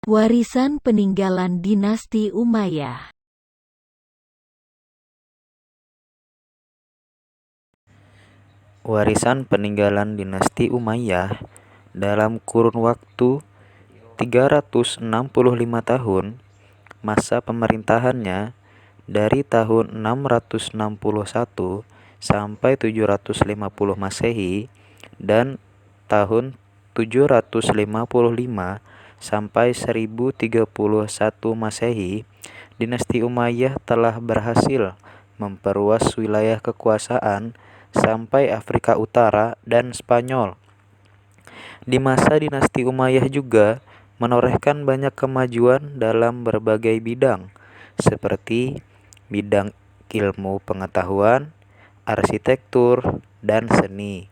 Warisan peninggalan dinasti Umayyah. Warisan peninggalan dinasti Umayyah dalam kurun waktu 365 tahun masa pemerintahannya dari tahun 661 sampai 750 Masehi dan tahun 755 sampai 1031 Masehi, dinasti Umayyah telah berhasil memperluas wilayah kekuasaan sampai Afrika Utara dan Spanyol. Di masa dinasti Umayyah juga menorehkan banyak kemajuan dalam berbagai bidang, seperti bidang ilmu pengetahuan, arsitektur, dan seni.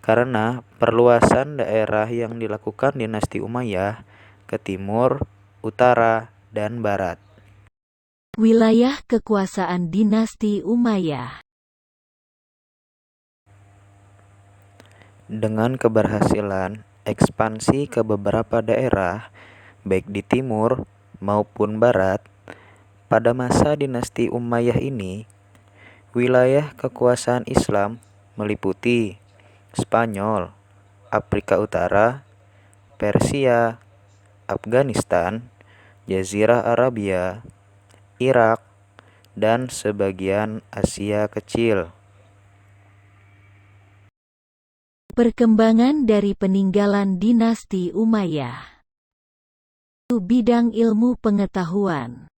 Karena perluasan daerah yang dilakukan dinasti Umayyah ke timur, utara, dan barat. Wilayah kekuasaan dinasti Umayyah. Dengan keberhasilan ekspansi ke beberapa daerah, baik di timur maupun barat, pada masa dinasti Umayyah ini, wilayah kekuasaan Islam meliputi Spanyol, Afrika Utara, Persia, Afghanistan, Jazirah Arabia, Irak, dan sebagian Asia Kecil. Perkembangan dari peninggalan dinasti Umayyah. Bidang ilmu pengetahuan.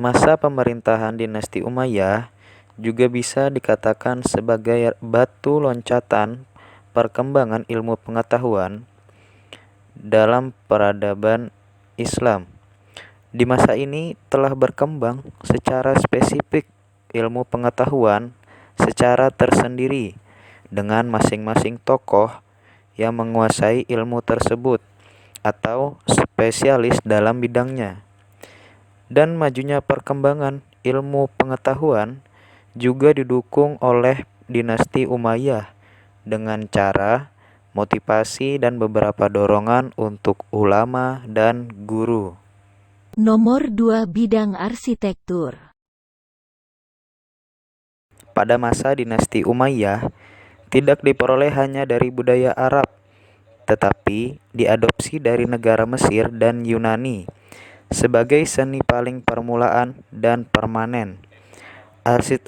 Masa pemerintahan dinasti Umayyah juga bisa dikatakan sebagai batu loncatan perkembangan ilmu pengetahuan dalam peradaban Islam. Di masa ini telah berkembang secara spesifik ilmu pengetahuan secara tersendiri dengan masing-masing tokoh yang menguasai ilmu tersebut atau spesialis dalam bidangnya. Dan majunya perkembangan ilmu pengetahuan juga didukung oleh dinasti Umayyah dengan cara motivasi dan beberapa dorongan untuk ulama dan guru. Nomor 2, bidang arsitektur. Pada masa dinasti Umayyah, tidak diperoleh hanya dari budaya Arab, tetapi diadopsi dari negara Mesir dan Yunani sebagai seni paling permulaan dan permanen.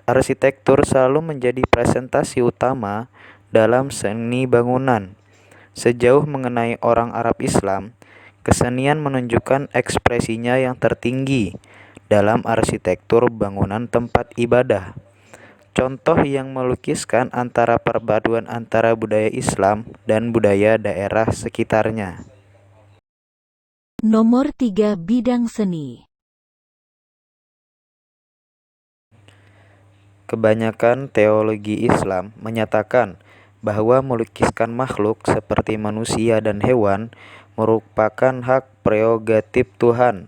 Arsitektur selalu menjadi presentasi utama dalam seni bangunan. Sejauh mengenai orang Arab Islam, kesenian menunjukkan ekspresinya yang tertinggi dalam arsitektur bangunan tempat ibadah. Contoh yang melukiskan antara perpaduan antara budaya Islam dan budaya daerah sekitarnya. Nomor 3, bidang seni. Kebanyakan teologi Islam menyatakan bahwa melukiskan makhluk seperti manusia dan hewan merupakan hak prerogatif Tuhan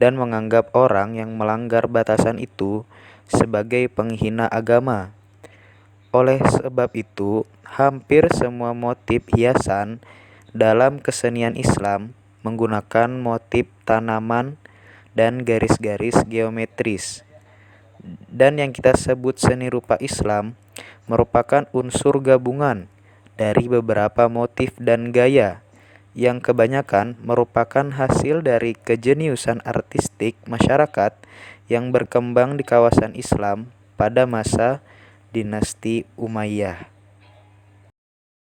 dan menganggap orang yang melanggar batasan itu sebagai penghina agama. Oleh sebab itu, hampir semua motif hiasan dalam kesenian Islam menggunakan motif tanaman dan garis-garis geometris. Dan yang kita sebut seni rupa Islam merupakan unsur gabungan dari beberapa motif dan gaya yang kebanyakan merupakan hasil dari kejeniusan artistik masyarakat yang berkembang di kawasan Islam pada masa dinasti Umayyah.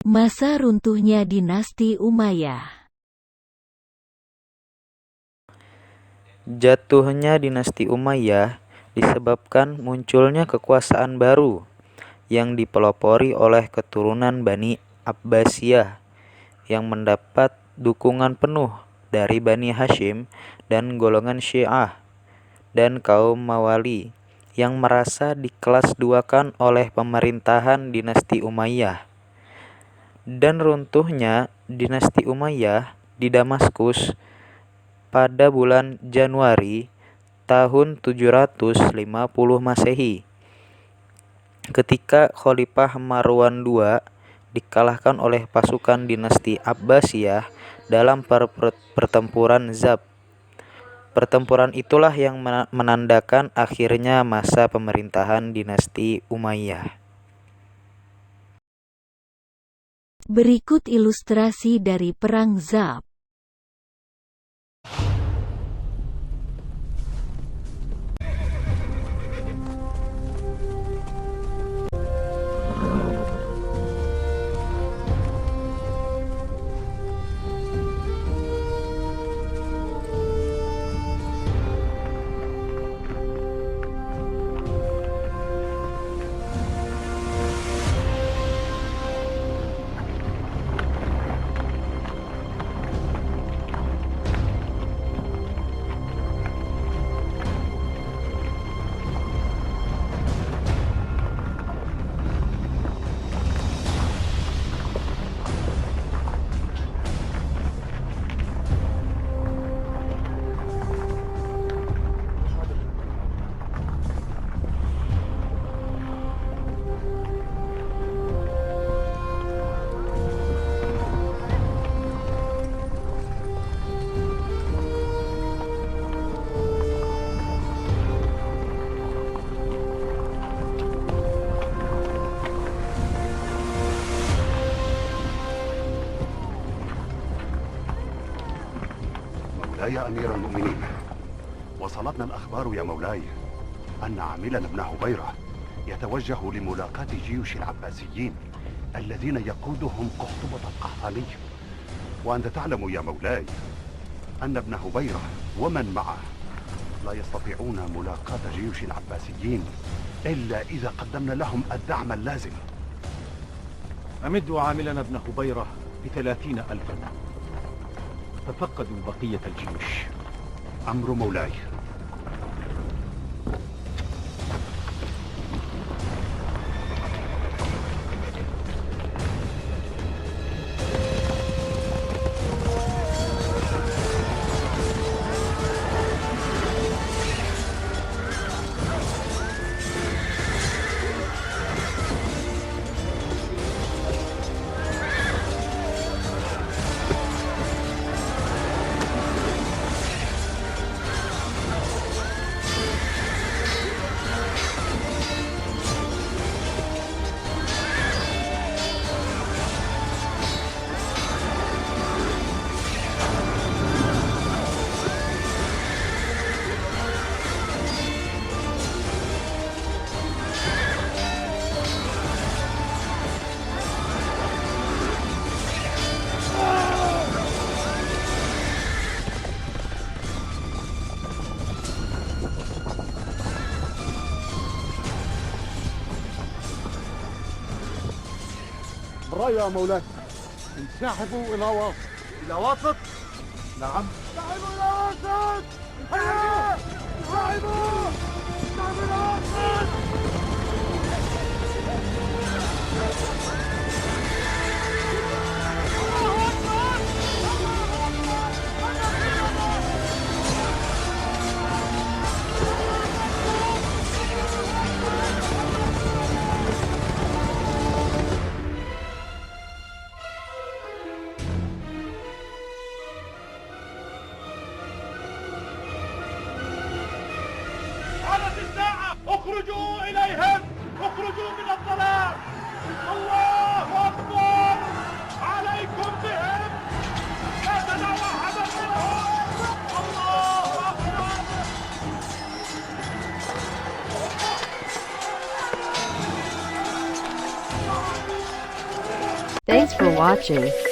Masa runtuhnya dinasti Umayyah. Jatuhnya dinasti Umayyah disebabkan munculnya kekuasaan baru yang dipelopori oleh keturunan Bani Abbasiyah yang mendapat dukungan penuh dari Bani Hashim dan golongan Syiah. dan kaum Mawali yang merasa dikelas duakan oleh pemerintahan dinasti Umayyah. Dan runtuhnya dinasti Umayyah di Damaskus pada bulan Januari tahun 750 Masehi, ketika Khalifah Marwan II dikalahkan oleh pasukan dinasti Abbasiyah dalam pertempuran Zab. Pertempuran itulah yang menandakan akhirnya masa pemerintahan dinasti Umayyah. Berikut ilustrasi dari Perang Zab. يا أمير المؤمنين، وصلتنا الأخبار يا مولاي أن عاملا ابن هبيرة يتوجه لملاقاة جيوش العباسيين الذين يقودهم قحطبة القحطاني، وأنت تعلم يا مولاي أن ابن هبيرة ومن معه لا يستطيعون ملاقاة جيوش العباسيين إلا إذا قدمنا لهم الدعم اللازم. أمدوا عاملنا ابن هبيرة ب30,000، تفقدوا بقية الجيوش. أمر مولاي. بالرأي يا مولاي، انسحبوا إلى واسط. إلى واسط؟ نعم. انسحبوا إلى واسط! هيا! انسحبوا! انسحبوا إلى واسط! اخرجوا إليهم، اخرجوا من الظلام. الله أكبر، عليكم بهم، لا تدعوا أحدا منهم. الله أكبر. Thanks for watching.